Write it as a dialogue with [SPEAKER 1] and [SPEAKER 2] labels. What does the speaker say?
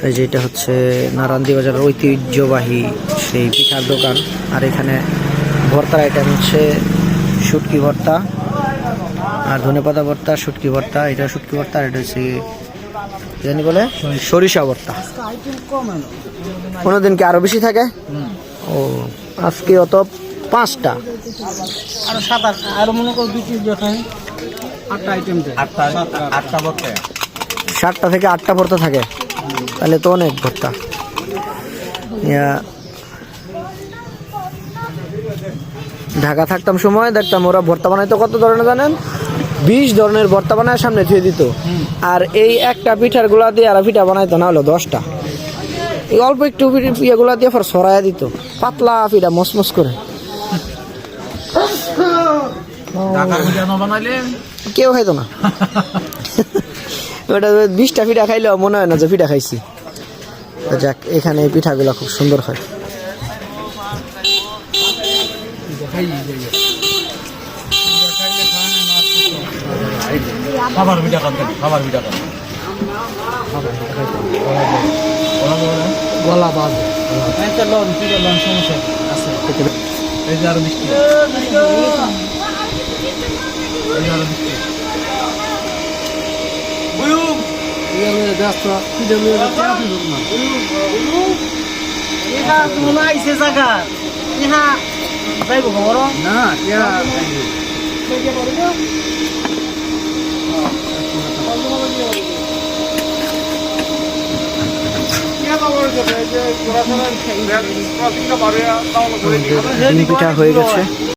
[SPEAKER 1] এই যে এটা হচ্ছে নারায়ণদী বাজারের ঐতিহ্যবাহী সেই পিঠার দোকান। আর এখানে ভর্তার আইটেম হচ্ছে শুটকি ভর্তা আর ধনেপাতা ভর্তা, শুটকি ভর্তা, এটা শুটকি ভর্তা, আর এটা হচ্ছে জানি বলে সরিষা ভর্তা। কোনোদিন কি আরো বেশি থাকে? ও আজকে অত 5টা
[SPEAKER 2] আরো 7 আরো মনে করো 2 পিস দেখায় 8টা আইটেম দেয়। 8টা ভর্তা,
[SPEAKER 1] 7টা থেকে 8টা ভর্তা থাকে, তাহলে তো অনেক ভর্তা। ঢাকা থাকতাম সময় দেখতাম ওরা ভর্তা বানাইতো কত ধরনের জানেন? 20 ধরনের ভর্তা বানায় সামনে থুয়ে দিত। আর এই একটা পিঠার গুলা দিয়ে আর পিঠা বানাইতো না হলো 10টা। এই অল্প একটু ইয়েগুলা দিয়ে পর সরাইয়া দিত, পাতলা পিঠা মসমস করে। কেউ খাইতো না। ওটা 20টা পিঠা খাইলেও মনে হয় না যে পিঠা খাইছি। যাক, এখানে এই পিঠাগুলো খুব সুন্দর হয়।
[SPEAKER 2] খাবার পিঠা খাবেন, খাবার পিঠা খাবেন। গলা বাজ একটা লন পিঠা লন সমস্যা আছে। এই যে আরো মিষ্টি, এই যে আরো মিষ্টি। বুয়ুম ইয়ে ব্যস্ত পিঠা লয়ে যাচ্ছে না। এটা মনে আইছে জায়গা ইহা যাইব খবর না ইয়া
[SPEAKER 1] ডিম পিঠা হয়ে গেছে।